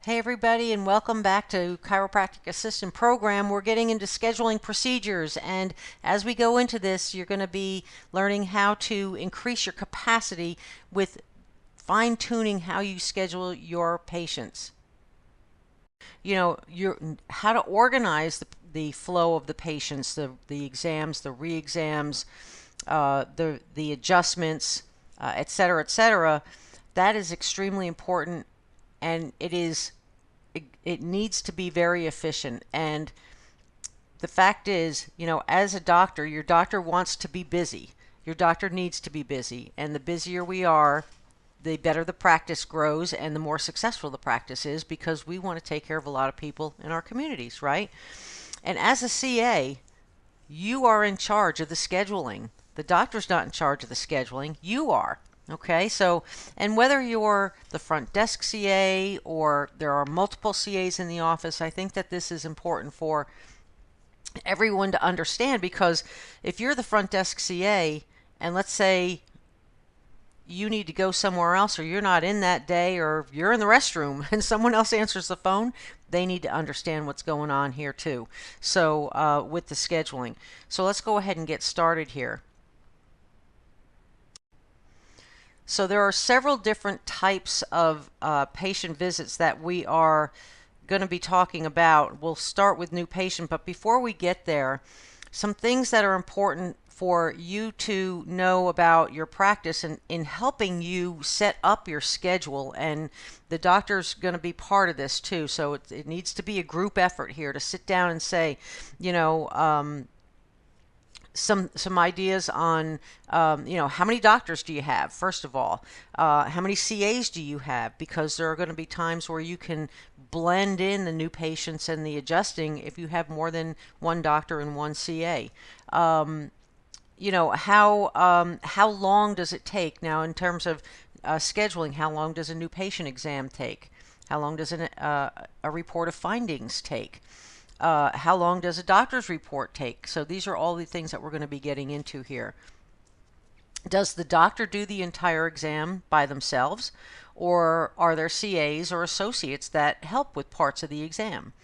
Hey everybody, and welcome back to Chiropractic Assistant Program. We're getting into scheduling procedures, and as we go into this, you're going to be learning how to increase your capacity with fine-tuning how you schedule your patients. How to organize the flow of the patients, the exams, the re-exams, the adjustments, et cetera, et cetera. That is extremely important, and it needs to be very efficient. And the fact is, as a doctor, your doctor wants to be busy. Your doctor needs to be busy. And the busier we are, the better the practice grows and the more successful the practice is, because we want to take care of a lot of people in our communities, right? And as a CA, you are in charge of the scheduling. The doctor's not in charge of the scheduling. You are. Okay, so, and whether you're the front desk CA or there are multiple CAs in the office, I think that this is important for everyone to understand, because if you're the front desk CA and let's say you need to go somewhere else, or you're not in that day, or you're in the restroom and someone else answers the phone, they need to understand what's going on here too. So with the scheduling. So let's go ahead and get started here. So there are several different types of patient visits that we are going to be talking about. We'll start with new patient, but before we get there, some things that are important for you to know about your practice and in helping you set up your schedule. And the doctor's going to be part of this too. So it needs to be a group effort here to sit down and say, some ideas on how many doctors do you have, first of all, how many CAs do you have, because there are going to be times where you can blend in the new patients and the adjusting if you have more than one doctor and one CA. How long does it take now in terms of scheduling? How long does a new patient exam take? How long does a report of findings take? How long does a doctor's report take? So these are all the things that we're going to be getting into here. Does the doctor do the entire exam by themselves, or are there CAs or associates that help with parts of the exam?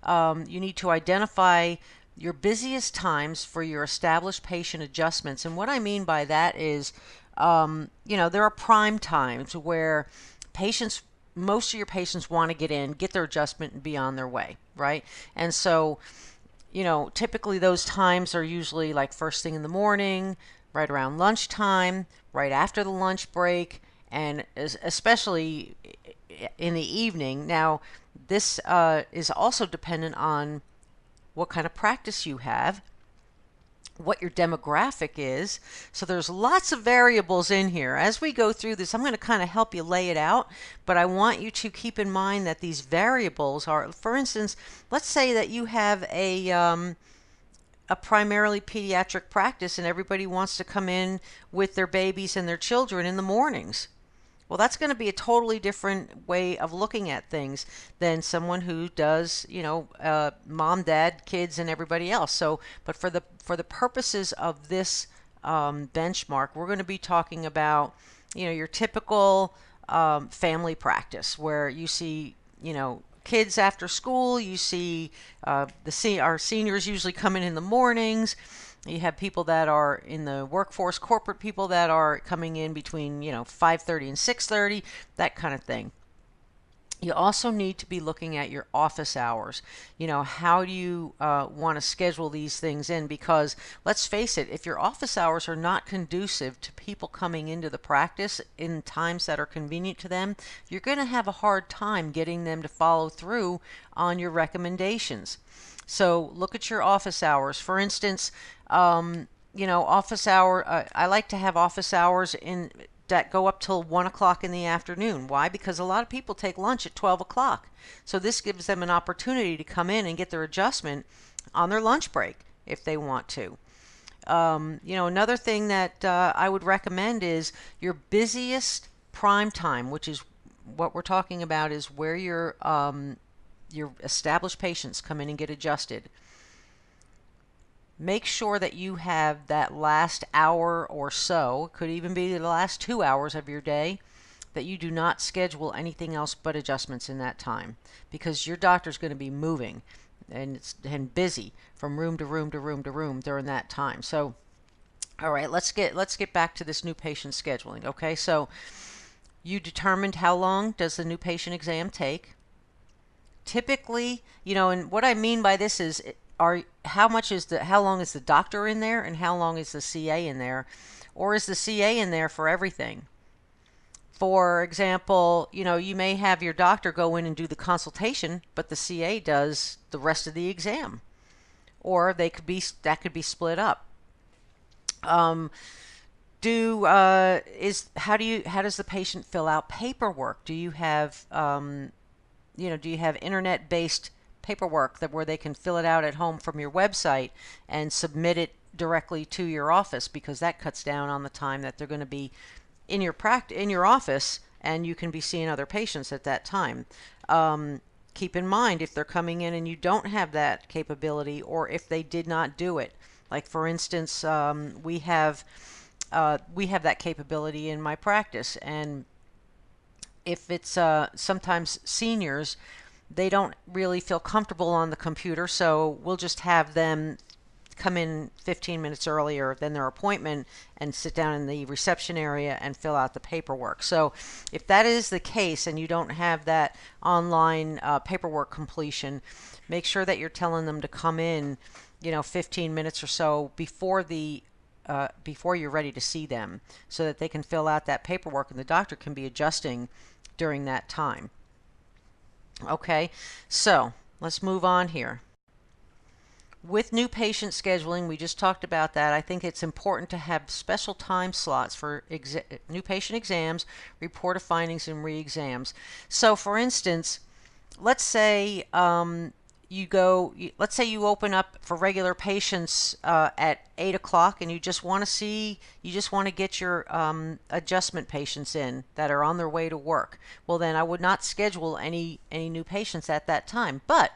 You need to identify your busiest times for your established patient adjustments. And what I mean by that is, there are prime times where most of your patients want to get in, get their adjustment, and be on their way, right? And so, typically those times are usually like first thing in the morning, right around lunchtime, right after the lunch break, and especially in the evening. Now, this is also dependent on what kind of practice you have, what your demographic is. So there's lots of variables in here. As we go through this, I'm going to kind of help you lay it out, but I want you to keep in mind that these variables are, for instance, let's say that you have a primarily pediatric practice and everybody wants to come in with their babies and their children in the mornings. Well, that's going to be a totally different way of looking at things than someone who does, mom, dad, kids, and everybody else. So, but for the purposes of this benchmark, we're going to be talking about, your typical family practice where you see, kids after school. You see our seniors usually come in the mornings. You have people that are in the workforce, corporate people that are coming in between 5:30 and 6:30, that kind of thing. You also need to be looking at your office hours. How do you want to schedule these things in? Because let's face it, if your office hours are not conducive to people coming into the practice in times that are convenient to them, you're going to have a hard time getting them to follow through on your recommendations. So look at your office hours. For instance, office hour, I like to have office hours that go up till 1 o'clock in the afternoon. Why? Because a lot of people take lunch at 12 o'clock. So this gives them an opportunity to come in and get their adjustment on their lunch break if they want to. Another thing that I would recommend is your busiest prime time, which is what we're talking about, is where your established patients come in and get adjusted. Make sure that you have that last hour or so, could even be the last 2 hours of your day, that you do not schedule anything else but adjustments in that time, because your doctor's going to be moving and busy from room to room to room to room during that time. So, all right, let's get back to this new patient scheduling. Okay, so you determined how long does the new patient exam take. Typically, and what I mean by this is, how long is the doctor in there and how long is the CA in there, or is the CA in there for everything? For example, you may have your doctor go in and do the consultation, but the CA does the rest of the exam, or that could be split up. How does the patient fill out paperwork? Do you have internet-based paperwork where they can fill it out at home from your website and submit it directly to your office, because that cuts down on the time that they're going to be in your office, and you can be seeing other patients at that time. Keep in mind, if they're coming in and you don't have that capability, or if they did not do it, like for instance, we have that capability in my practice, and if it's sometimes seniors, they don't really feel comfortable on the computer, so we'll just have them come in 15 minutes earlier than their appointment and sit down in the reception area and fill out the paperwork. So if that is the case and you don't have that online paperwork completion, make sure that you're telling them to come in 15 minutes or so before you're ready to see them, so that they can fill out that paperwork and the doctor can be adjusting during that time. Okay, so let's move on here. With new patient scheduling, we just talked about that. I think it's important to have special time slots for new patient exams, report of findings, and re-exams. So for instance, let's say let's say you open up for regular patients at 8 o'clock, and you just want to get your adjustment patients in that are on their way to work. Well, then I would not schedule any new patients at that time. But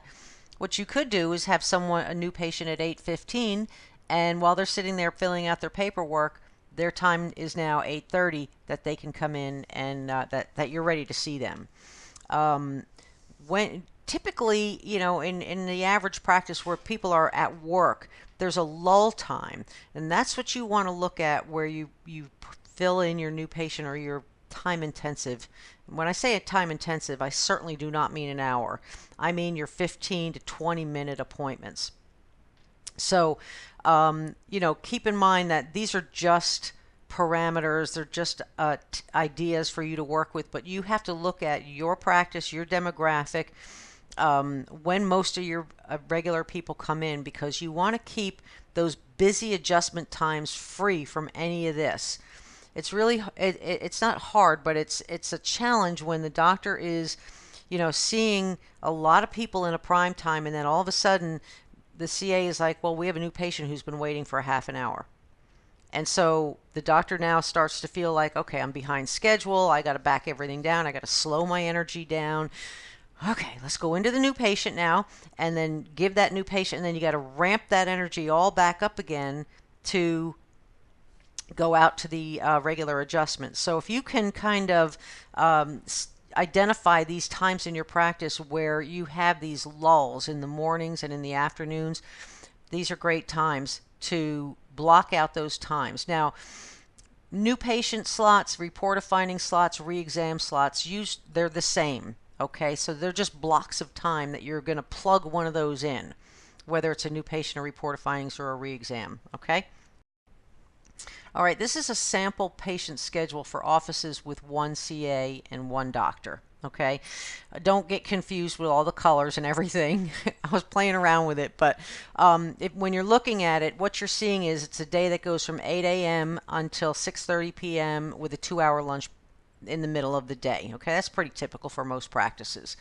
what you could do is have a new patient at 8:15, and while they're sitting there filling out their paperwork, their time is now 8:30, that they can come in and that you're ready to see them. When typically, in the average practice where people are at work, there's a lull time, and that's what you want to look at, where you fill in your new patient or your time intensive. When I say time intensive, I certainly do not mean an hour. I mean your 15 to 20 minute appointments. So, keep in mind that these are just parameters. They're just ideas for you to work with, but you have to look at your practice, your demographic, when most of your regular people come in, because you want to keep those busy adjustment times free from any of this. It's really it's not hard, but it's a challenge when the doctor is seeing a lot of people in a prime time, and then all of a sudden the CA is like, well, we have a new patient who's been waiting for a half an hour. And so the doctor now starts to feel like, okay, I'm behind schedule. I got to back everything down. I got to slow my energy down. Okay, let's go into the new patient now, and then give that new patient, and then you got to ramp that energy all back up again to go out to the regular adjustments. So if you can kind of identify these times in your practice where you have these lulls in the mornings and in the afternoons, these are great times to block out those times. Now, new patient slots, report of findings slots, re-exam slots, they're the same. Okay, so they're just blocks of time that you're going to plug one of those in, whether it's a new patient, a report of findings, or a re-exam. Okay. All right, this is a sample patient schedule for offices with one CA and one doctor. Okay, don't get confused with all the colors and everything. I was playing around with it, but when you're looking at it, what you're seeing is it's a day that goes from 8 a.m. until 6:30 p.m. with a 2-hour lunch in the middle of the day. Okay, that's pretty typical for most practices.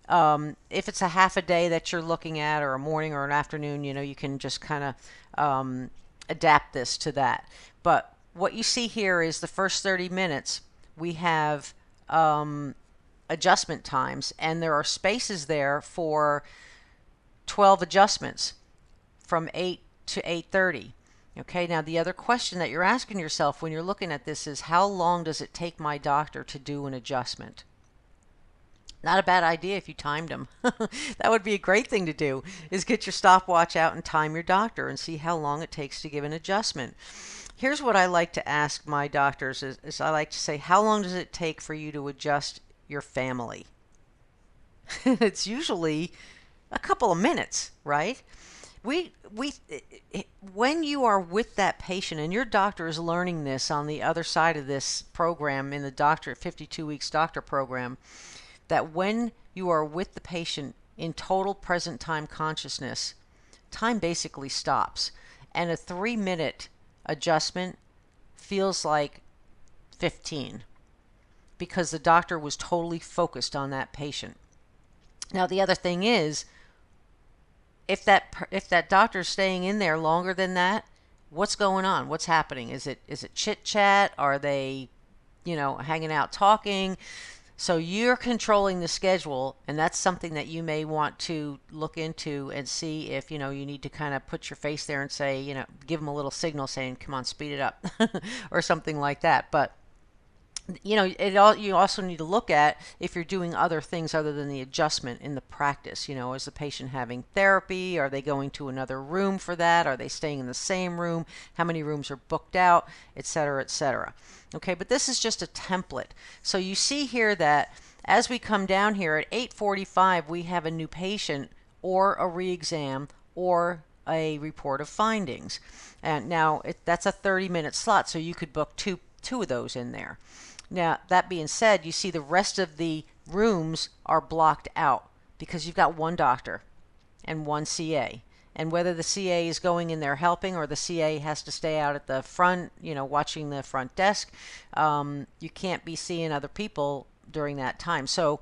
If it's a half a day that you're looking at, or a morning or an afternoon, you can just kind of adapt this to that. But what you see here is the first 30 minutes we have adjustment times, and there are spaces there for 12 adjustments from 8 to 8:30. Okay, now the other question that you're asking yourself when you're looking at this is, how long does it take my doctor to do an adjustment? Not a bad idea if you timed them. That would be a great thing to do, is get your stopwatch out and time your doctor and see how long it takes to give an adjustment. Here's what I like to ask my doctors is I like to say, how long does it take for you to adjust your family? It's usually a couple of minutes, right? We when you are with that patient and your doctor is learning this on the other side of this program in the doctor 52 weeks doctor program, that when you are with the patient in total present time consciousness, time basically stops, and a 3-minute adjustment feels like 15 because the doctor was totally focused on that patient. Now the other thing is, if that doctor's staying in there longer than that, what's going on? What's happening? Is it chit chat? Are they, hanging out talking? So you're controlling the schedule, and that's something that you may want to look into and see if, you need to kind of put your face there and say, give them a little signal saying, come on, speed it up, or something like that. But you also need to look at if you're doing other things other than the adjustment in the practice. Is the patient having therapy? Are they going to another room for that? Are they staying in the same room? How many rooms are booked out, etc., etc. Okay, but this is just a template. So you see here that as we come down here at 8:45, we have a new patient or a re-exam or a report of findings. And now that's a 30-minute slot, so you could book two of those in there. Now, that being said, you see the rest of the rooms are blocked out because you've got one doctor and one CA. And whether the CA is going in there helping or the CA has to stay out at the front, watching the front desk, you can't be seeing other people during that time. So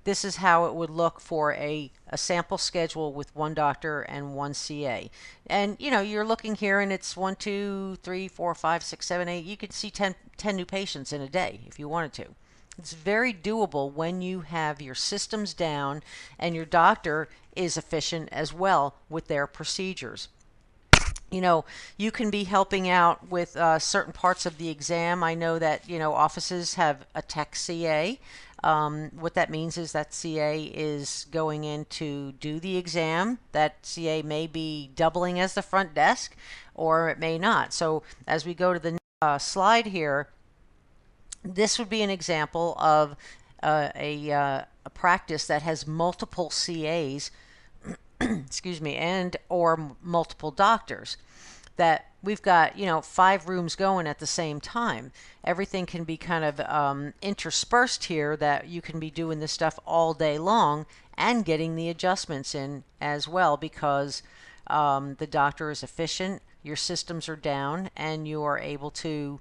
this is how it would look for a sample schedule with one doctor and one CA. And you're looking here and it's 1, 2, 3, 4, 5, 6, 7, 8. You could see 10 new patients in a day if you wanted to. It's very doable when you have your systems down and your doctor is efficient as well with their procedures. You can be helping out with certain parts of the exam. I know that, offices have a tech CA. What that means is that CA is going in to do the exam. That CA may be doubling as the front desk, or it may not. So as we go to the slide here, this would be an example of a practice that has multiple CAs, excuse me, and or multiple doctors. That we've got 5 rooms going at the same time. Everything can be kind of interspersed here, that you can be doing this stuff all day long and getting the adjustments in as well, because the doctor is efficient, your systems are down, and you are able to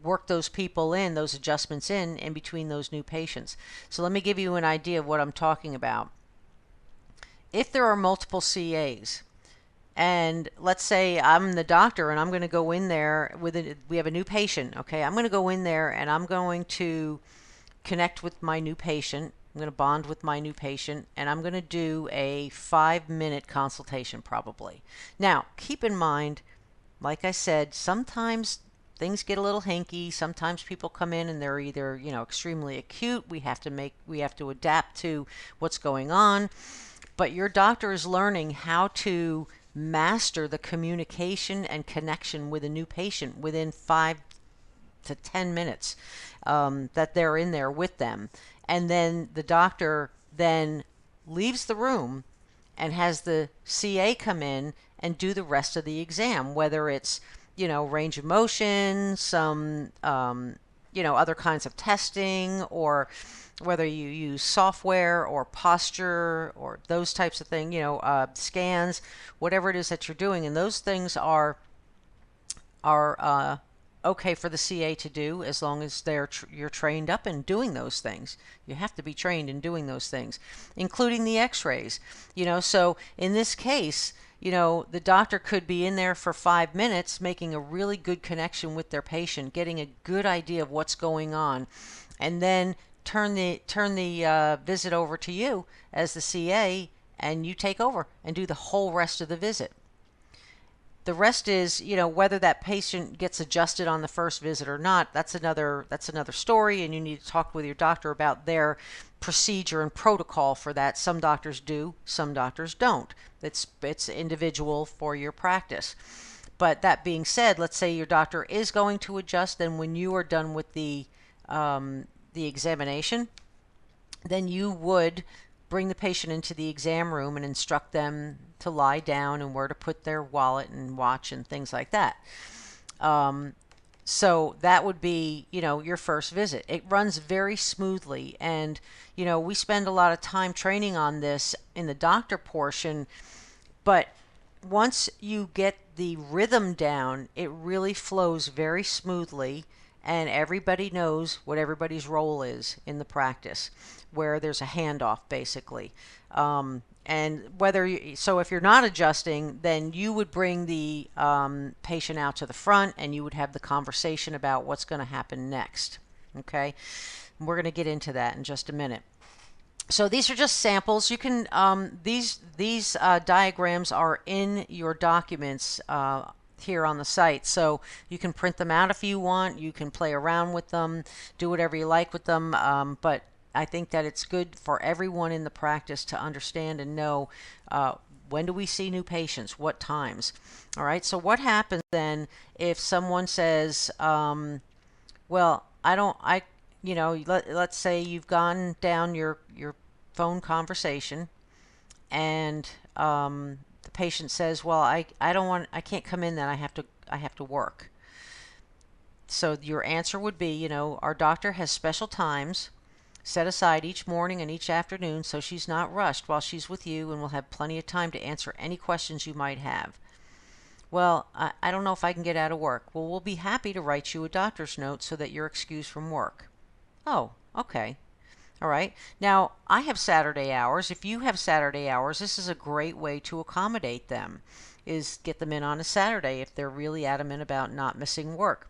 work those people in, those adjustments in between those new patients. So let me give you an idea of what I'm talking about. If there are multiple CAs, and let's say I'm the doctor and I'm going to go in there we have a new patient, okay? I'm going to go in there and I'm going to connect with my new patient. I'm going to bond with my new patient, and I'm going to do a 5-minute consultation probably. Now, keep in mind, like I said, sometimes things get a little hinky. Sometimes people come in and they're either, extremely acute. We have to adapt to what's going on. But your doctor is learning how to master the communication and connection with a new patient within 5 to 10 minutes that they're in there with them. And then the doctor then leaves the room and has the CA come in and do the rest of the exam, whether it's, range of motion, some, other kinds of testing, or whether you use software or posture or those types of things, scans, whatever it is that you're doing. And those things are okay for the CA to do as long as you're trained up in doing those things. You have to be trained in doing those things, including the x-rays. So in this case, the doctor could be in there for 5 minutes making a really good connection with their patient, getting a good idea of what's going on, and then turn the visit over to you as the CA, and you take over and do the whole rest of the visit. The rest is, whether that patient gets adjusted on the first visit or not, that's another story, and you need to talk with your doctor about their procedure and protocol for that. Some doctors do, some doctors don't. It's individual for your practice. But that being said, let's say your doctor is going to adjust, then when you are done with the examination, then you would bring the patient into the exam room and instruct them to lie down and where to put their wallet and watch and things like that. So that would be, your first visit. It runs very smoothly, and, we spend a lot of time training on this in the doctor portion, but once you get the rhythm down, it really flows very smoothly, and everybody knows what everybody's role is in the practice, where there's a handoff basically. And so if you're not adjusting, then you would bring the patient out to the front and you would have the conversation about what's going to happen next. Okay, and we're going to get into that in just a minute. So these are just samples. You can these diagrams are in your documents here on the site, so you can print them out if you want. You can play around with them, do whatever you like with them, but I think that it's good for everyone in the practice to understand and know when do we see new patients, what times. All right, so what happens then if someone says, well, let's say you've gone down your phone conversation and the patient says, well, I can't come in then, I have to work. So your answer would be, our doctor has special times set aside each morning and each afternoon, so she's not rushed while she's with you and will have plenty of time to answer any questions you might have. Well, I don't know if I can get out of work. Well, we'll be happy to write you a doctor's note so that you're excused from work. Oh, okay. All right. Now, I have Saturday hours. If you have Saturday hours, this is a great way to accommodate them, is get them in on a Saturday if they're really adamant about not missing work.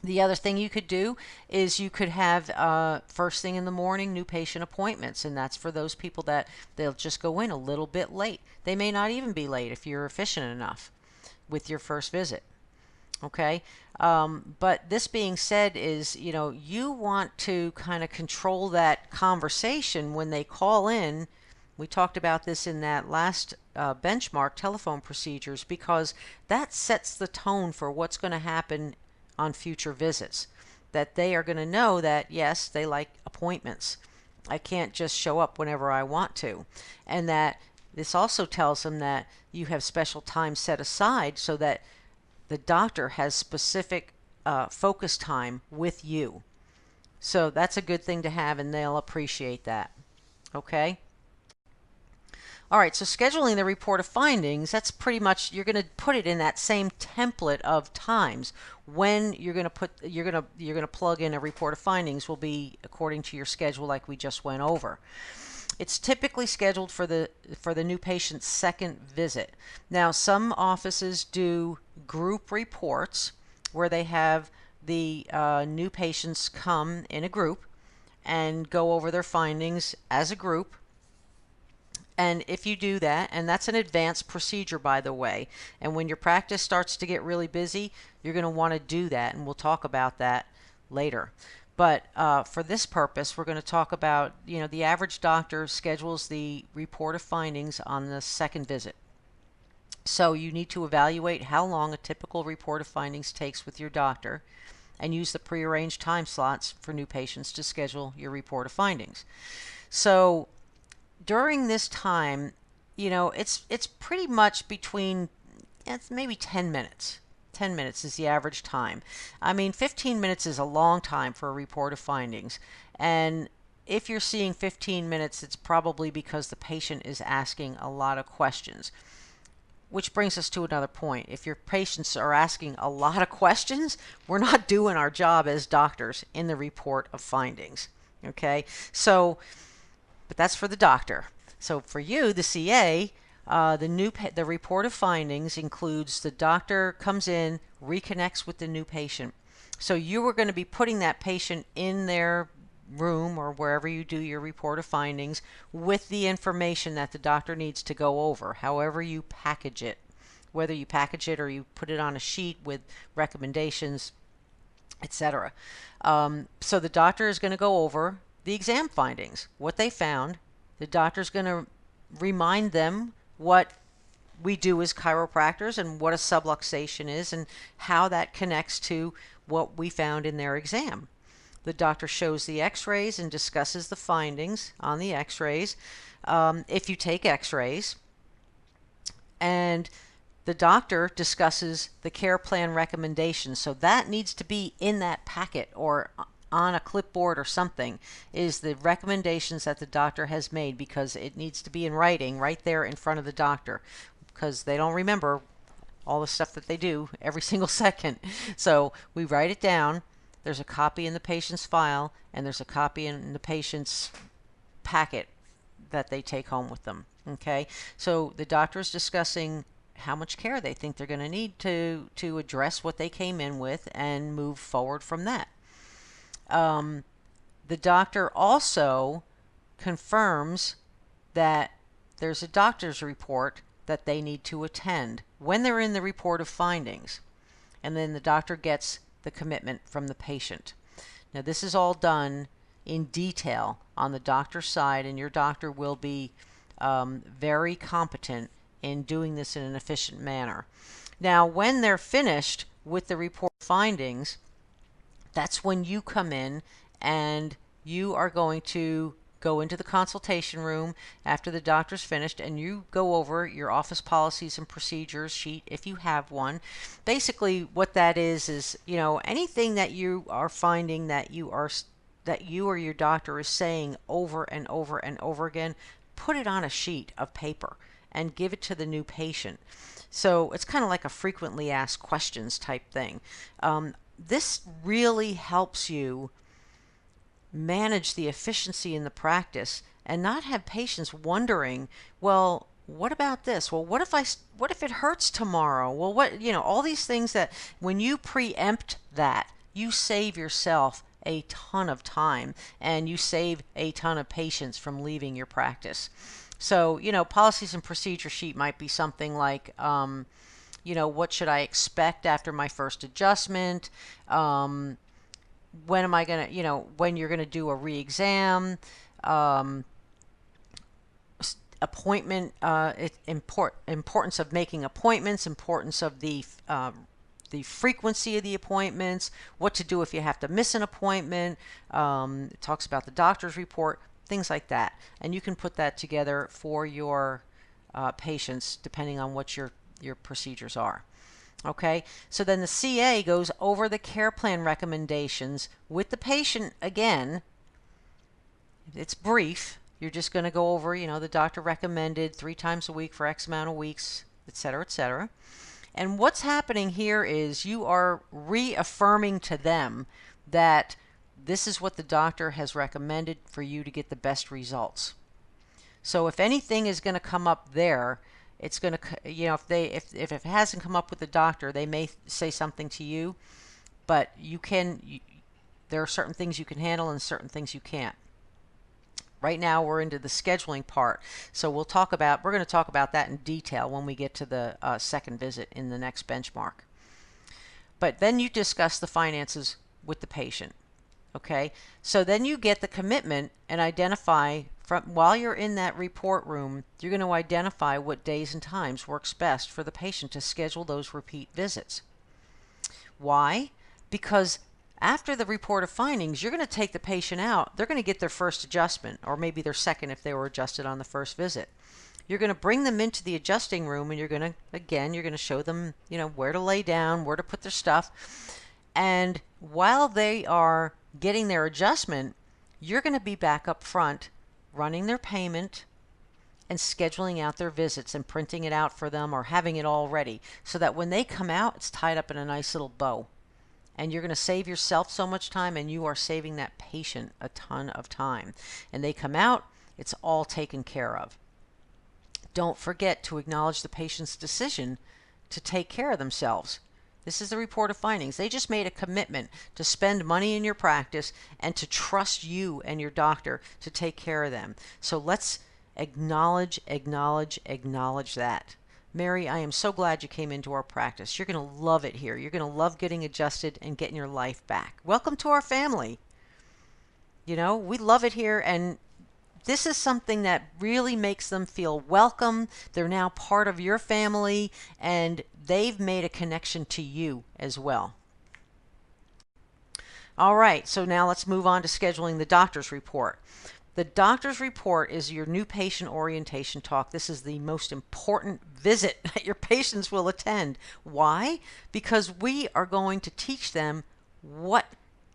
The other thing you could do is you could have first thing in the morning new patient appointments, and that's for those people that they'll just go in a little bit late. They may not even be late if you're efficient enough with your first visit. Okay, but this being said is, you want to kind of control that conversation when they call in. We talked about this in that last benchmark, telephone procedures, because that sets the tone for what's going to happen on future visits. That they are going to know that, yes, they like appointments. I can't just show up whenever I want to. And that this also tells them that you have special time set aside so that the doctor has specific focus time with you. So that's a good thing to have, and they'll appreciate that. Okay? All right, so scheduling the report of findings, that's pretty much, you're going to put it in that same template of times. When you're going to plug in a report of findings will be according to your schedule like we just went over. It's typically scheduled for the new patient's second visit. Now, some offices do group reports where they have the new patients come in a group and go over their findings as a group. And if you do that, and that's an advanced procedure, by the way, and when your practice starts to get really busy, you're going to want to do that, and we'll talk about that later. But for this purpose, we're going to talk about, the average doctor schedules the report of findings on the second visit. So you need to evaluate how long a typical report of findings takes with your doctor and use the prearranged time slots for new patients to schedule your report of findings. So during this time, it's pretty much between, it's maybe 10 minutes. 10 minutes is the average time. I mean, 15 minutes is a long time for a report of findings. And if you're seeing 15 minutes, it's probably because the patient is asking a lot of questions. Which brings us to another point. If your patients are asking a lot of questions, we're not doing our job as doctors in the report of findings. Okay? So, but that's for the doctor. So for you, the CA, the report of findings includes the doctor comes in, reconnects with the new patient. So you are going to be putting that patient in their room or wherever you do your report of findings with the information that the doctor needs to go over, however you package it. whether you package it or you put it on a sheet with recommendations, etc. So the doctor is going to go over the exam findings, what they found. The doctor is going to remind them what we do as chiropractors and what a subluxation is and how that connects to what we found in their exam. The doctor shows the x-rays and discusses the findings on the x-rays, if you take x-rays. And the doctor discusses the care plan recommendations. So that needs to be in that packet or on a clipboard or something, is the recommendations that the doctor has made, because it needs to be in writing right there in front of the doctor, because they don't remember all the stuff that they do every single second. So we write it down. There's a copy in the patient's file, and there's a copy in the patient's packet that they take home with them. Okay, so the doctor is discussing how much care they think they're going to need to address what they came in with and move forward from that. The doctor also confirms that there's a doctor's report that they need to attend when they're in the report of findings. And then the doctor gets the commitment from the patient. Now, this is all done in detail on the doctor's side, and your doctor will be very competent in doing this in an efficient manner. Now, when they're finished with the report findings, that's when you come in and you are going to go into the consultation room after the doctor's finished, and you go over your office policies and procedures sheet if you have one. Basically, what that is, you know, anything that you are finding that you or your doctor is saying over and over and over again, put it on a sheet of paper and give it to the new patient. So it's kind of like a frequently asked questions type thing. This really helps you manage the efficiency in the practice and not have patients wondering, well, what about this? Well, what if it hurts tomorrow? Well, what, you know, all these things that when you preempt that, you save yourself a ton of time and you save a ton of patients from leaving your practice. So, you know, policies and procedure sheet might be something like, you know, what should I expect after my first adjustment? When am I going to, you know, when you're going to do a re-exam, appointment, importance of making appointments, importance of the frequency of the appointments, what to do if you have to miss an appointment. It talks about the doctor's report, things like that. And you can put that together for your patients depending on what your procedures are. Okay, so then the CA goes over the care plan recommendations with the patient again. It's brief. You're just going to go over, you know, the doctor recommended 3 times a week for X amount of weeks, etc., etc. And what's happening here is you are reaffirming to them that this is what the doctor has recommended for you to get the best results. So if anything is going to come up there, it's going to, you know, if it hasn't come up with the doctor, they may say something to you, but there are certain things you can handle and certain things you can't. Right now we're into the scheduling part, so we're going to talk about that in detail when we get to the second visit in the next benchmark. But then you discuss the finances with the patient. Okay, so then you get the commitment and identify while you're in that report room, you're going to identify what days and times works best for the patient to schedule those repeat visits. Why? Because after the report of findings, you're going to take the patient out. They're going to get their first adjustment, or maybe their second if they were adjusted on the first visit. You're going to bring them into the adjusting room, and you're going to show them, you know, where to lay down, where to put their stuff. And while they are getting their adjustment, you're going to be back up front running their payment and scheduling out their visits and printing it out for them or having it all ready so that when they come out, it's tied up in a nice little bow. And you're going to save yourself so much time, and you are saving that patient a ton of time. And they come out, it's all taken care of. Don't forget to acknowledge the patient's decision to take care of themselves. This is the report of findings. They just made a commitment to spend money in your practice and to trust you and your doctor to take care of them. So let's acknowledge that. Mary, I am so glad you came into our practice. You're going to love it here. You're going to love getting adjusted and getting your life back. Welcome to our family. You know, we love it here, and this is something that really makes them feel welcome. They're now part of your family, and they've made a connection to you as well. All right, so now let's move on to scheduling the doctor's report. The doctor's report is your new patient orientation talk. This is the most important visit that your patients will attend. Why? Because we are going to teach them what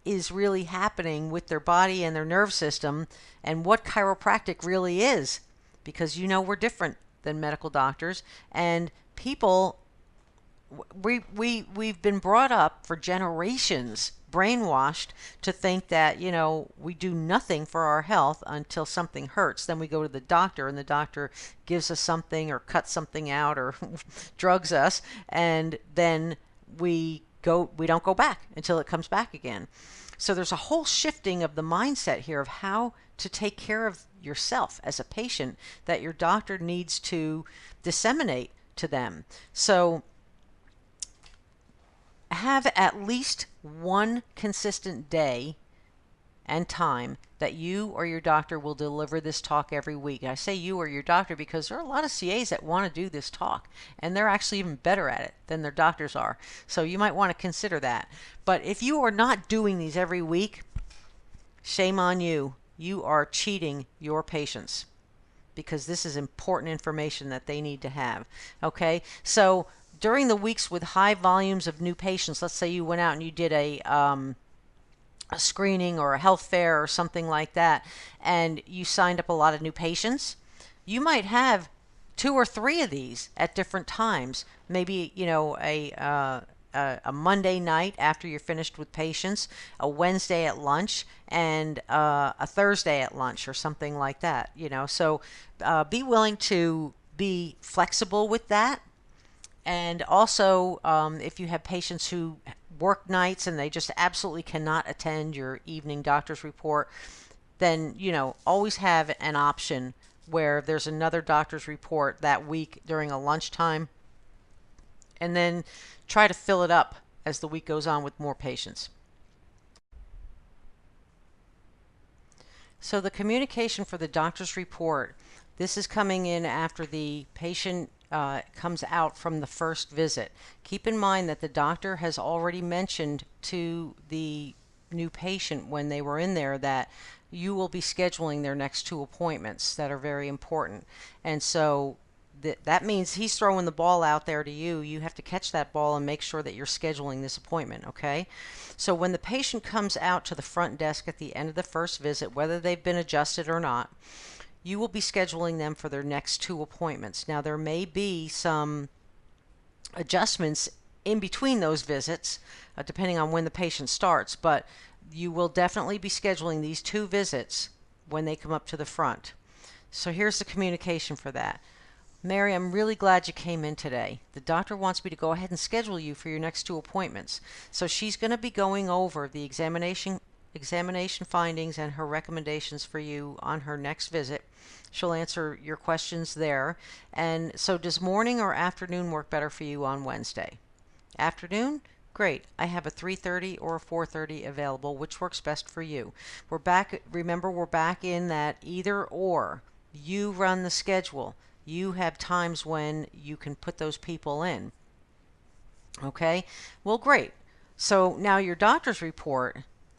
is really happening with their body and their nerve system and what chiropractic really is. Because you know we're different than medical doctors, and people, we've been brought up for generations, brainwashed to think that, you know, we do nothing for our health until something hurts. Then we go to the doctor, and the doctor gives us something or cuts something out or drugs us, and then we don't go back until it comes back again. So there's a whole shifting of the mindset here of how to take care of yourself as a patient that your doctor needs to disseminate to them. So have at least one consistent day and time that you or your doctor will deliver this talk every week. I say you or your doctor because there are a lot of CAs that want to do this talk, and they're actually even better at it than their doctors are. So you might want to consider that. But if you are not doing these every week, shame on you. You are cheating your patients, because this is important information that they need to have. Okay, so during the weeks with high volumes of new patients, let's say you went out and you did a screening or a health fair or something like that, and you signed up a lot of new patients, you might have 2 or 3 of these at different times. Maybe, you know, a Monday night after you're finished with patients, a Wednesday at lunch, and a Thursday at lunch or something like that. You know, so be willing to be flexible with that. And also, if you have patients who work nights and they just absolutely cannot attend your evening doctor's report, then, you know, always have an option where there's another doctor's report that week during a lunchtime, and then try to fill it up as the week goes on with more patients. So the communication for the doctor's report, this is coming in after the patient comes out from the first visit. Keep in mind that the doctor has already mentioned to the new patient when they were in there that you will be scheduling their next 2 appointments that are very important. And so that means he's throwing the ball out there to you. You have to catch that ball and make sure that you're scheduling this appointment, okay? So when the patient comes out to the front desk at the end of the first visit, whether they've been adjusted or not, you will be scheduling them for their next 2 appointments. Now, there may be some adjustments in between those visits, depending on when the patient starts, but you will definitely be scheduling these 2 visits when they come up to the front. So here's the communication for that. Mary, I'm really glad you came in today. The doctor wants me to go ahead and schedule you for your next 2 appointments. So she's going to be going over the examination findings and her recommendations for you on her next visit. She'll answer your questions there. And so does morning or afternoon work better for you on Wednesday? Afternoon? Great. I have a 3:30 or a 4:30 available. Which works best for you? We're back, remember, we're back in that either or. You run the schedule. You have times when you can put those people in. Okay? Well, great. So now your doctor's report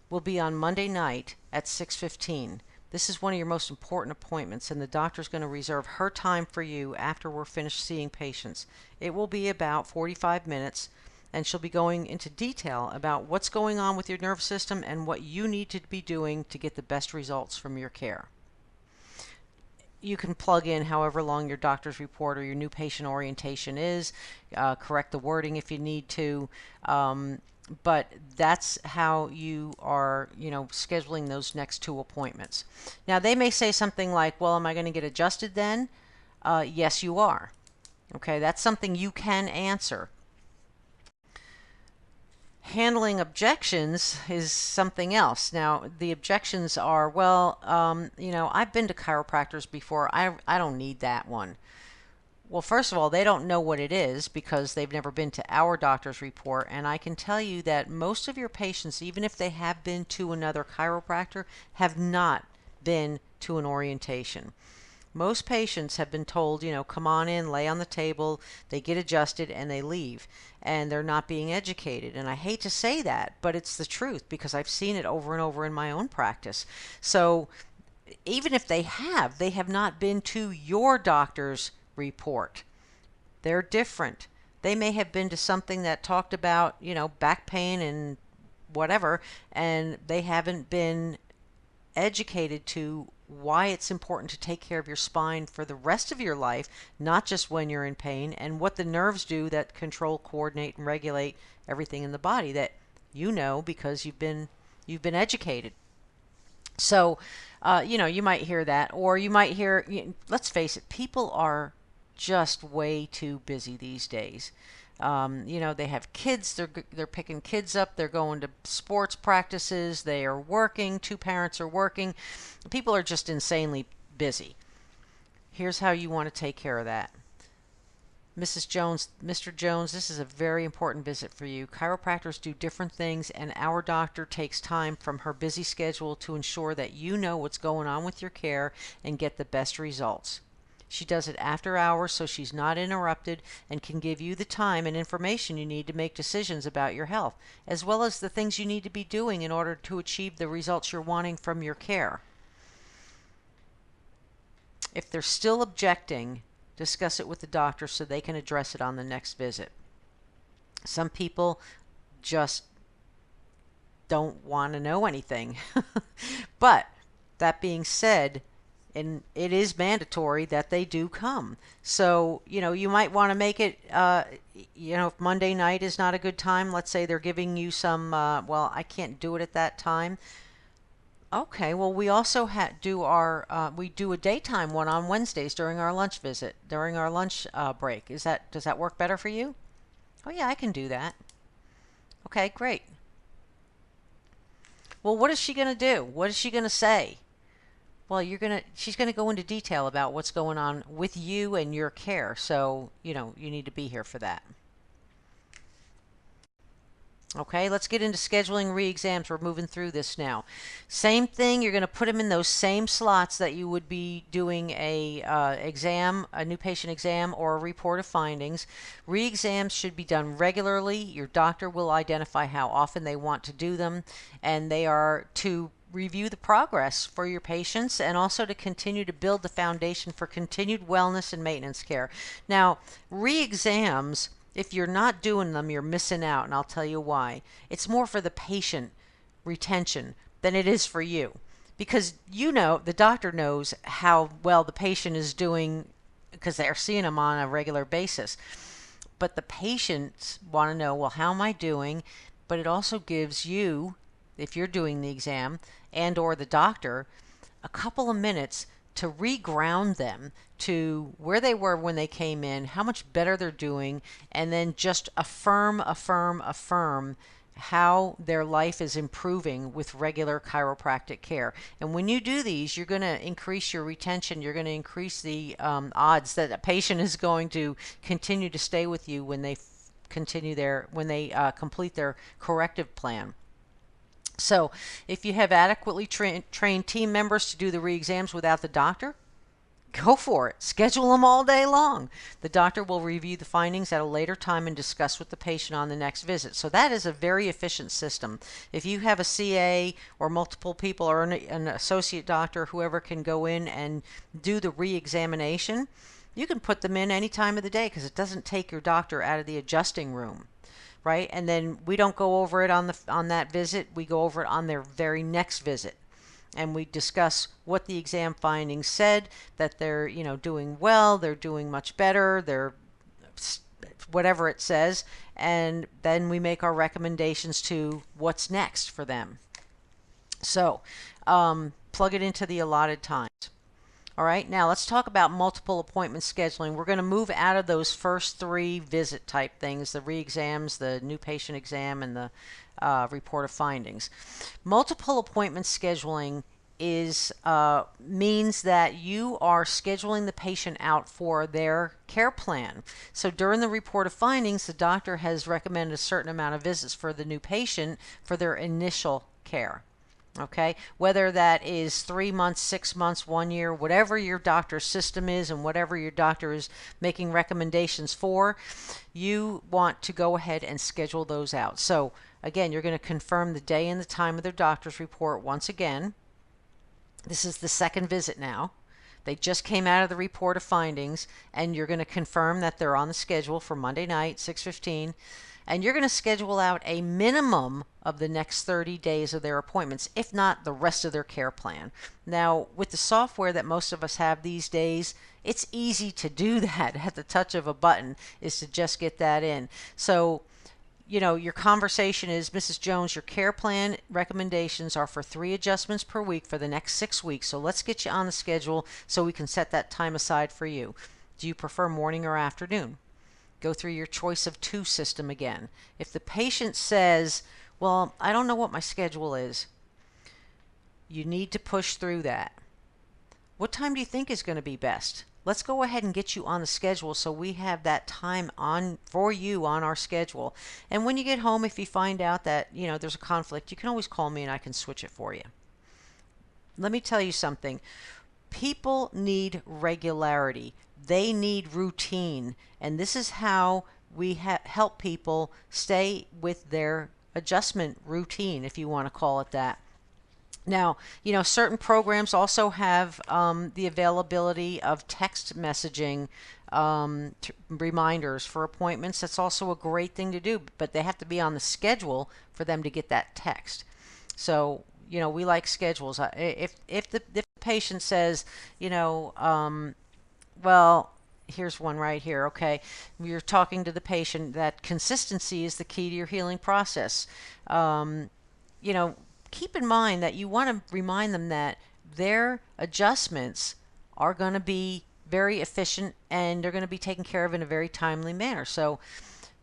will be on Monday night at 6:15. This is one of your most important appointments, and the doctor's going to reserve her time for you after we're finished seeing patients. It will be about 45 minutes, and she'll be going into detail about what's going on with your nervous system and what you need to be doing to get the best results from your care. You can plug in however long your doctor's report or your new patient orientation is, correct the wording if you need to, but that's how you are, you know, scheduling those next 2 appointments. Now, they may say something like, well, am I going to get adjusted then? Yes, you are. Okay, that's something you can answer. Handling objections is something else. Now, the objections are, well, you know, I've been to chiropractors before. I don't need that one. Well, first of all, they don't know what it is because they've never been to our doctor's report. And I can tell you that most of your patients, even if they have been to another chiropractor, have not been to an orientation. Most patients have been told, come on in, lay on the table, they get adjusted, and they leave. And they're not being educated. And I hate to say that, but it's the truth because I've seen it over and over in my own practice. So even if they have not been to your doctor's report. They're different. They may have been to something that talked about, back pain and whatever, and they haven't been educated to why it's important to take care of your spine for the rest of your life, not just when you're in pain, and what the nerves do that control, coordinate, and regulate everything in the body that because you've been educated. So, you might hear that, or you might hear, let's face it, people are just way too busy these days. They have kids, they're picking kids up, they're going to sports practices, they are working, two parents are working. People are just insanely busy. Here's how you want to take care of that. Mrs. Jones, Mr. Jones, this is a very important visit for you. Chiropractors do different things, and our doctor takes time from her busy schedule to ensure that you know what's going on with your care and get the best results. She does it after hours so she's not interrupted and can give you the time and information you need to make decisions about your health, as well as the things you need to be doing in order to achieve the results you're wanting from your care. If they're still objecting, discuss it with the doctor so they can address it on the next visit. Some people just don't want to know anything. But that being said, and it is mandatory that they do come. So, you might want to make it, if Monday night is not a good time, let's say they're giving you some, I can't do it at that time. Okay, well, we also we do a daytime one on Wednesdays during our lunch visit, during our lunch break. Does that work better for you? Oh yeah, I can do that. Okay, great. Well, what is she going to do? What is she going to say? Well, she's going to go into detail about what's going on with you and your care. So, you need to be here for that. Okay, let's get into scheduling re-exams. We're moving through this now. Same thing, you're going to put them in those same slots that you would be doing a new patient exam or a report of findings. Re-exams should be done regularly. Your doctor will identify how often they want to do them, and they are to review the progress for your patients and also to continue to build the foundation for continued wellness and maintenance care. Now, re-exams, if you're not doing them, you're missing out, and I'll tell you why. It's more for the patient retention than it is for you. Because the doctor knows how well the patient is doing because they're seeing them on a regular basis. But the patients want to know, well, how am I doing? But it also gives you, if you're doing the exam, and or the doctor, a couple of minutes to reground them to where they were when they came in, how much better they're doing, and then just affirm how their life is improving with regular chiropractic care. And when you do these, you're going to increase your retention. You're going to increase the odds that a patient is going to continue to stay with you when they complete their corrective plan. So if you have adequately trained team members to do the re-exams without the doctor, go for it. Schedule them all day long. The doctor will review the findings at a later time and discuss with the patient on the next visit. So that is a very efficient system. If you have a CA or multiple people or an associate doctor, whoever can go in and do the re-examination, you can put them in any time of the day because it doesn't take your doctor out of the adjusting room. Right? And then we don't go over it on that visit. We go over it on their very next visit. And we discuss what the exam findings said, that they're, doing well, they're doing much better, they're whatever it says, and then we make our recommendations to what's next for them. So, plug it into the allotted times. All right, now let's talk about multiple appointment scheduling. We're going to move out of those first three visit type things, the re-exams, the new patient exam, and the report of findings. Multiple appointment scheduling is means that you are scheduling the patient out for their care plan. So during the report of findings, the doctor has recommended a certain amount of visits for the new patient for their initial care. Okay, whether that is 3 months, 6 months, 1 year, whatever your doctor's system is and whatever your doctor is making recommendations for, you want to go ahead and schedule those out. So again, you're going to confirm the day and the time of their doctor's report once again. This is the second visit now. They just came out of the report of findings, and you're going to confirm that they're on the schedule for Monday night, 6:15. And you're going to schedule out a minimum of the next 30 days of their appointments, if not the rest of their care plan. Now, with the software that most of us have these days, it's easy to do that at the touch of a button, is to just get that in. So, your conversation is, Mrs. Jones, your care plan recommendations are for 3 adjustments per week for the next 6 weeks. So let's get you on the schedule so we can set that time aside for you. Do you prefer morning or afternoon? Go through your choice of 2 system again. If the patient says, well, I don't know what my schedule is, you need to push through that. What time do you think is going to be best? Let's go ahead and get you on the schedule so we have that time on for you on our schedule. And when you get home, if you find out that, there's a conflict, you can always call me and I can switch it for you. Let me tell you something. People need regularity. They need routine. And this is how we help people stay with their adjustment routine, if you want to call it that. Now, certain programs also have the availability of text messaging reminders for appointments. That's also a great thing to do, but they have to be on the schedule for them to get that text. So, we like schedules. If the patient says, well, here's one right here, okay? You're talking to the patient that consistency is the key to your healing process. Keep in mind that you want to remind them that their adjustments are going to be very efficient and they're going to be taken care of in a very timely manner. So,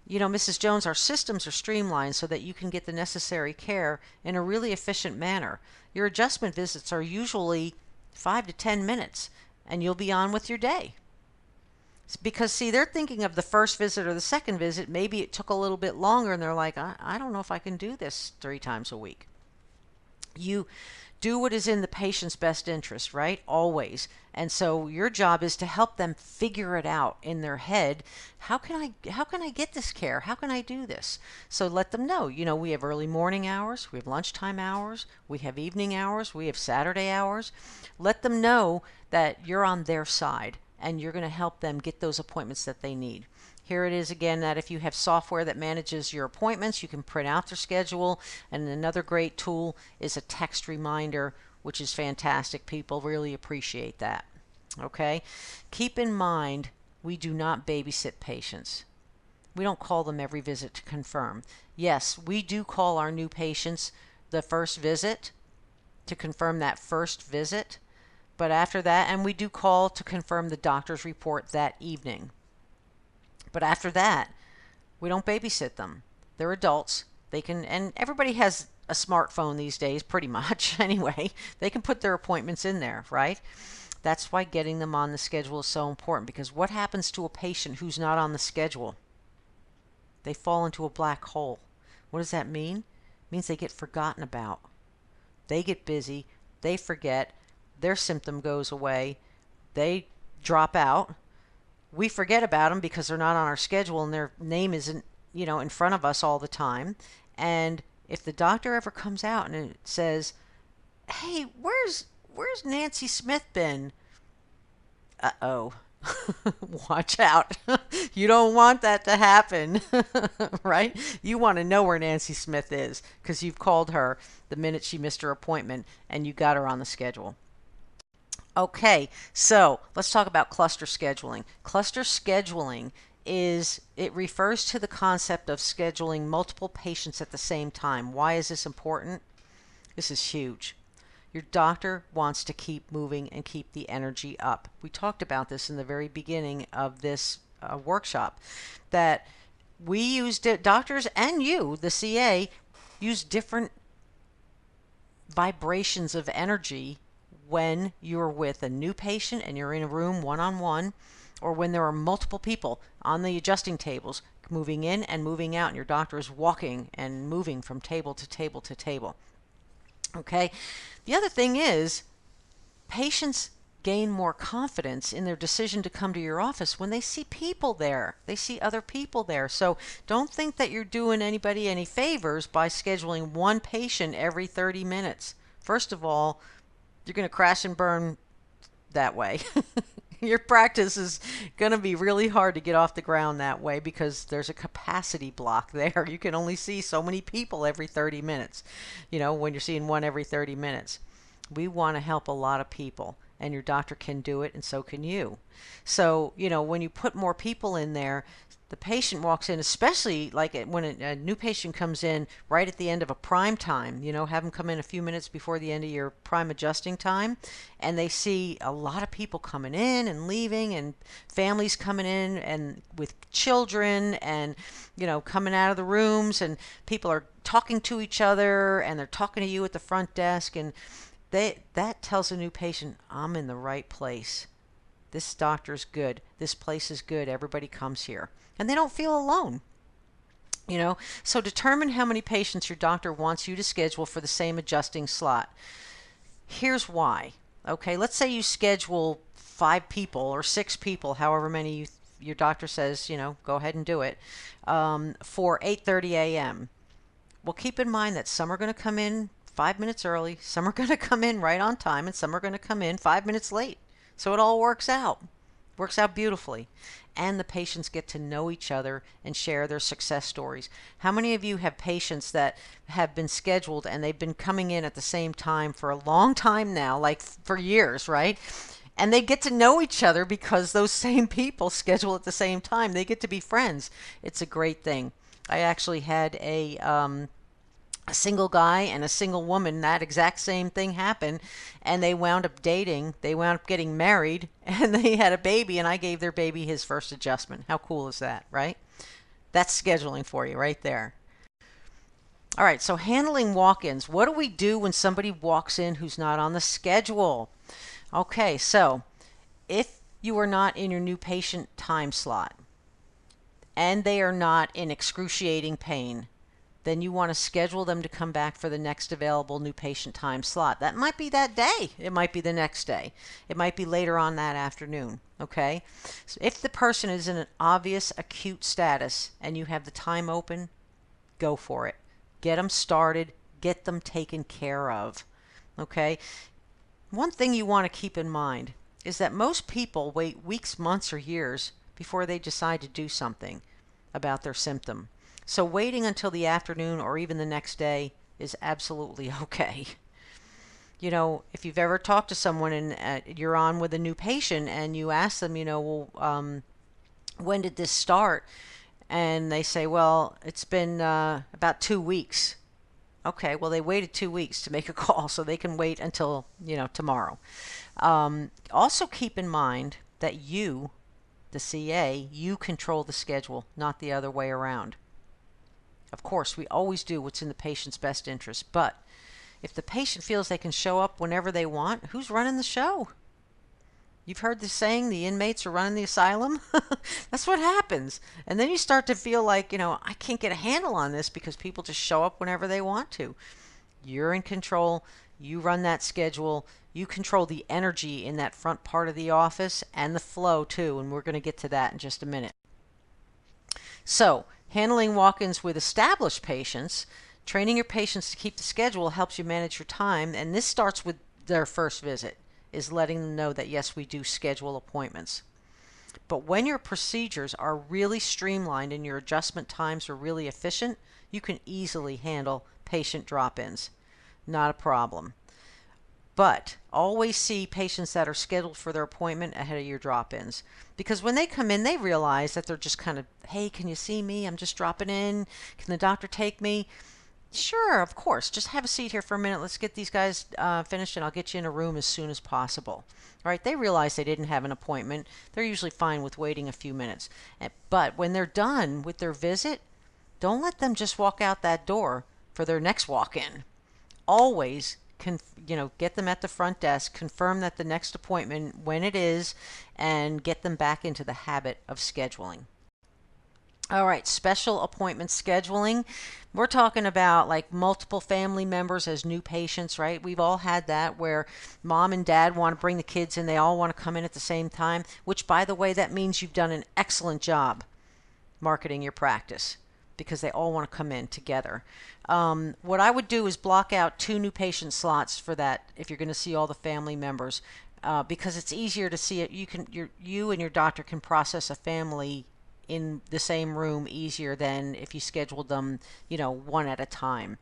Mrs. Jones, our systems are streamlined so that you can get the necessary care in a really efficient manner. Your adjustment visits are usually 5 to 10 minutes and you'll be on with your day. Because, see, they're thinking of the first visit or the second visit. Maybe it took a little bit longer and they're like, I don't know if I can do this 3 times a week. You do what is in the patient's best interest, right? Always. And so your job is to help them figure it out in their head. How can I get this care? How can I do this? So let them know, we have early morning hours, we have lunchtime hours, we have evening hours, we have Saturday hours. Let them know that you're on their side and you're going to help them get those appointments that they need. Here it is again, that if you have software that manages your appointments, you can print out their schedule. And another great tool is a text reminder, which is fantastic. People really appreciate that. Okay? Keep in mind, we do not babysit patients. We don't call them every visit to confirm. Yes, we do call our new patients the first visit to confirm that first visit. But after that, and we do call to confirm the doctor's report that evening. But after that, we don't babysit them. They're adults. They can, and everybody has a smartphone these days, pretty much anyway. They can put their appointments in there, right? That's why getting them on the schedule is so important, because what happens to a patient who's not on the schedule? They fall into a black hole. What does that mean? It means they get forgotten about. They get busy. They forget. Their symptom goes away. They drop out. We forget about them because they're not on our schedule and their name isn't, in front of us all the time. And if the doctor ever comes out and it says, hey, where's Nancy Smith been? Uh-oh. Watch out. You don't want that to happen, right? You want to know where Nancy Smith is because you've called her the minute she missed her appointment and you got her on the schedule. Okay, so let's talk about cluster scheduling. Cluster scheduling it refers to the concept of scheduling multiple patients at the same time. Why is this important? This is huge. Your doctor wants to keep moving and keep the energy up. We talked about this in the very beginning of this workshop, that we used it, doctors and you, the CA, use different vibrations of energy when you're with a new patient and you're in a room one-on-one, or when there are multiple people on the adjusting tables moving in and moving out, and your doctor is walking and moving from table to table to table. Okay? The other thing is, patients gain more confidence in their decision to come to your office when they see people there. They see other people there. So don't think that you're doing anybody any favors by scheduling one patient every 30 minutes. First of all, you're going to crash and burn that way. Your practice is going to be really hard to get off the ground that way because there's a capacity block there. You can only see so many people every 30 minutes, when you're seeing one every 30 minutes. We want to help a lot of people, and your doctor can do it, and so can you. So, when you put more people in there, the patient walks in, especially like when a new patient comes in right at the end of a prime time, have them come in a few minutes before the end of your prime adjusting time, and they see a lot of people coming in and leaving, and families coming in and with children, and coming out of the rooms, and people are talking to each other, and they're talking to you at the front desk, and that tells a new patient, I'm in the right place. This doctor's good. This place is good. Everybody comes here. And they don't feel alone. So determine how many patients your doctor wants you to schedule for the same adjusting slot. Here's why. Okay, let's say you schedule 5 people or 6 people, however many your doctor says, go ahead and do it, for 8:30 a.m. Well, keep in mind that some are going to come in 5 minutes early, some are going to come in right on time, and some are going to come in 5 minutes late. So it all works out beautifully. And the patients get to know each other and share their success stories. How many of you have patients that have been scheduled and they've been coming in at the same time for a long time now, like for years, right? And they get to know each other because those same people schedule at the same time. They get to be friends. It's a great thing. I actually had a single guy and a single woman, that exact same thing happened, and they wound up dating, they wound up getting married, and they had a baby, and I gave their baby his first adjustment. How cool is that, right? That's scheduling for you right there. All right, so handling walk-ins. What do we do when somebody walks in who's not on the schedule? Okay, so if you are not in your new patient time slot and they are not in excruciating pain, then you want to schedule them to come back for the next available new patient time slot. That might be that day. It might be the next day. It might be later on that afternoon. Okay? So if the person is in an obvious acute status and you have the time open, go for it. Get them started. Get them taken care of. Okay? One thing you want to keep in mind is that most people wait weeks, months, or years before they decide to do something about their symptom. So waiting until the afternoon or even the next day is absolutely okay. If you've ever talked to someone and you're on with a new patient and you ask them, when did this start? And they say, well, it's been about 2 weeks. Okay, well, they waited 2 weeks to make a call, so they can wait until, tomorrow. Also keep in mind that you, the CA, you control the schedule, not the other way around. Of course, we always do what's in the patient's best interest, but if the patient feels they can show up whenever they want, who's running the show? You've heard the saying, the inmates are running the asylum? That's what happens. And then you start to feel like, I can't get a handle on this because people just show up whenever they want to. You're in control. You run that schedule. You control the energy in that front part of the office and the flow too, and we're going to get to that in just a minute. So, handling walk-ins with established patients, training your patients to keep the schedule helps you manage your time, and this starts with their first visit, is letting them know that yes, we do schedule appointments. But when your procedures are really streamlined and your adjustment times are really efficient, you can easily handle patient drop-ins. Not a problem. But always see patients that are scheduled for their appointment ahead of your drop-ins. Because when they come in, they realize that they're just kind of, hey, can you see me? I'm just dropping in. Can the doctor take me? Sure, of course. Just have a seat here for a minute. Let's get these guys finished, and I'll get you in a room as soon as possible. All right, they realize they didn't have an appointment. They're usually fine with waiting a few minutes. But when they're done with their visit, don't let them just walk out that door for their next walk-in. Always get them at the front desk, confirm that the next appointment, when it is, and get them back into the habit of scheduling. All right, special appointment scheduling. We're talking about like multiple family members as new patients, right? We've all had that where mom and dad want to bring the kids in, they all want to come in at the same time, which, by the way, that means you've done an excellent job marketing your practice because they all want to come in together. What I would do is block out 2 new patient slots for that if you're going to see all the family members, because it's easier to see it. You and your doctor can process a family in the same room easier than if you scheduled them, one at a time.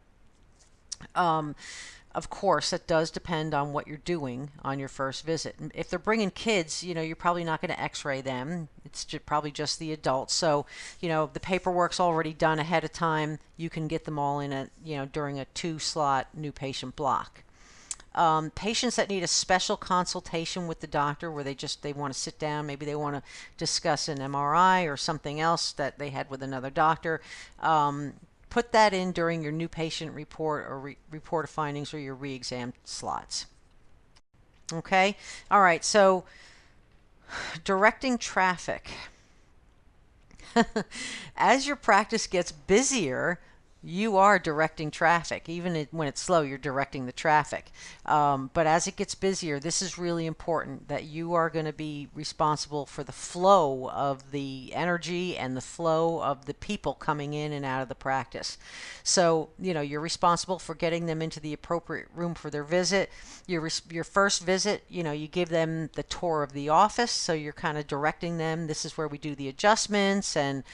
Of course, that does depend on what you're doing on your first visit. If they're bringing kids, you're probably not going to x-ray them. It's probably just the adults. So, the paperwork's already done ahead of time. You can get them all in during a 2-slot new patient block. Patients that need a special consultation with the doctor where they want to sit down, maybe they want to discuss an MRI or something else that they had with another doctor, put that in during your new patient report or report of findings or your re-exam slots. Okay? All right, so directing traffic. As your practice gets busier, you are directing traffic. Even when it's slow, you're directing the traffic. But as it gets busier, this is really important that you are going to be responsible for the flow of the energy and the flow of the people coming in and out of the practice. So, you're responsible for getting them into the appropriate room for their visit. Your first visit, you give them the tour of the office, so you're kind of directing them. This is where we do the adjustments, and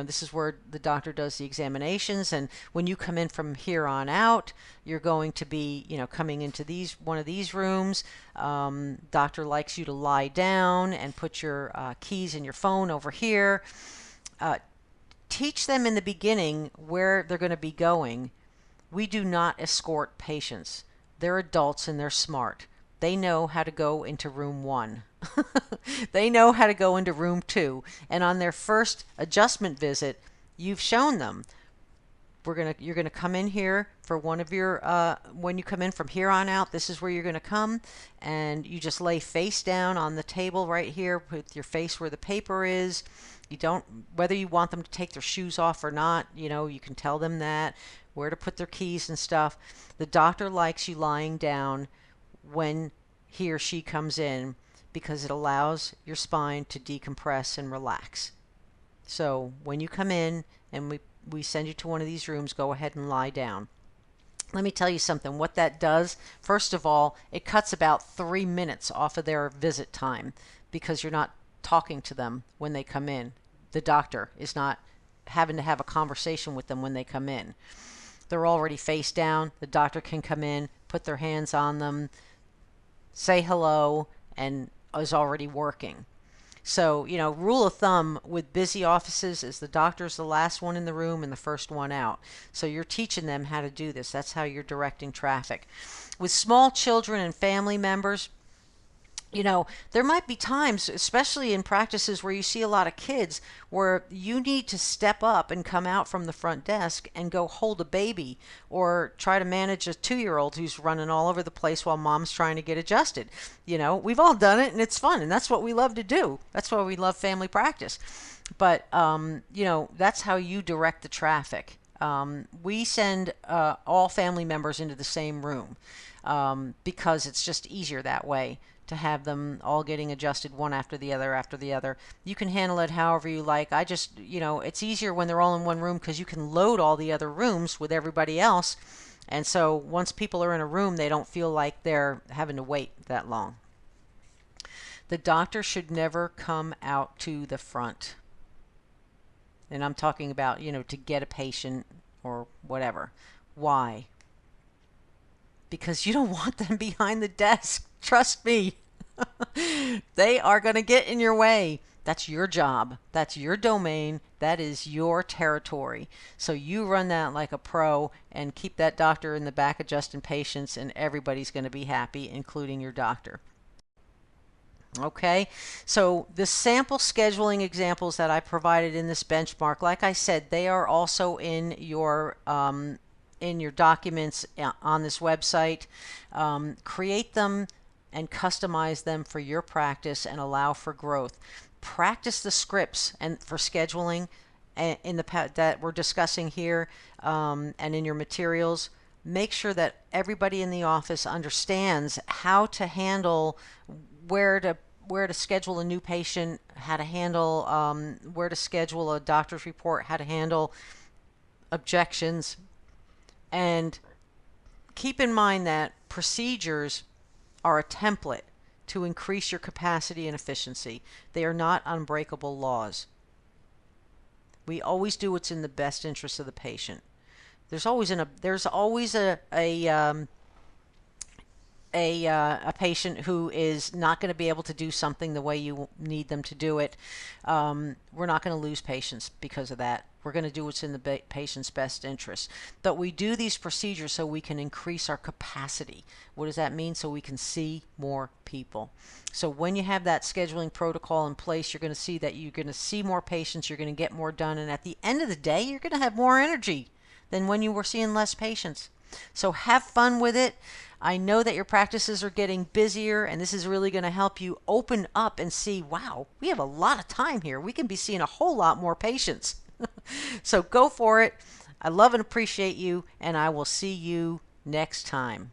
this is where the doctor does the examinations, and when you come in from here on out, you're going to be, coming into one of these rooms. Doctor likes you to lie down and put your keys and your phone over here. Teach them in the beginning where they're going to be going. We do not escort patients. They're adults and they're smart. They know how to go into room 1. They know how to go into room 2. And on their first adjustment visit, you've shown them. You're gonna come in here for one of your when you come in from here on out, this is where you're gonna come, and you just lay face down on the table right here with your face where the paper is. Whether you want them to take their shoes off or not, you can tell them that, where to put their keys and stuff. The doctor likes you lying down when he or she comes in because it allows your spine to decompress and relax. So when you come in and we send you to one of these rooms, go ahead and lie down. Let me tell you something. What that does, first of all, it cuts about 3 minutes off of their visit time because you're not talking to them when they come in. The doctor is not having to have a conversation with them when they come in. They're already face down. The doctor can come in, put their hands on them, say hello, and is already working. So, rule of thumb with busy offices is the doctor's the last one in the room and the first one out. So you're teaching them how to do this. That's how you're directing traffic. With small children and family members, there might be times, especially in practices where you see a lot of kids, where you need to step up and come out from the front desk and go hold a baby or try to manage a 2-year-old who's running all over the place while mom's trying to get adjusted. We've all done it and it's fun, and that's what we love to do. That's why we love family practice. But, that's how you direct the traffic. We send all family members into the same room because it's just easier that way to have them all getting adjusted one after the other. You can handle it however you like. It's easier when they're all in one room because you can load all the other rooms with everybody else. And so once people are in a room, they don't feel like they're having to wait that long. The doctor should never come out to the front. And I'm talking about, to get a patient or whatever. Why? Because you don't want them behind the desk. Trust me. They are going to get in your way. That's your job. That's your domain. That is your territory. So you run that like a pro and keep that doctor in the back adjusting patients, and everybody's going to be happy, including your doctor. Okay, so the sample scheduling examples that I provided in this benchmark, like I said, they are also in your in your documents on this website. Create them and customize them for your practice and allow for growth. Practice the scripts and for scheduling in the that we're discussing here, and in your materials. Make sure that everybody in the office understands how to handle where to schedule a new patient, how to handle where to schedule a doctor's report, how to handle objections, and keep in mind that procedures are a template to increase your capacity and efficiency. They are not unbreakable laws. We always do what's in the best interest of the patient. There's always a patient who is not going to be able to do something the way you need them to do it. We're not going to lose patients because of that. We're going to do what's in the patient's best interest. But we do these procedures so we can increase our capacity. What does that mean? So we can see more people. So when you have that scheduling protocol in place, you're going to see that you're going to see more patients, you're going to get more done, and at the end of the day, you're going to have more energy than when you were seeing less patients. So have fun with it. I know that your practices are getting busier, and this is really going to help you open up and see, wow, we have a lot of time here. We can be seeing a whole lot more patients. So go for it. I love and appreciate you, and I will see you next time.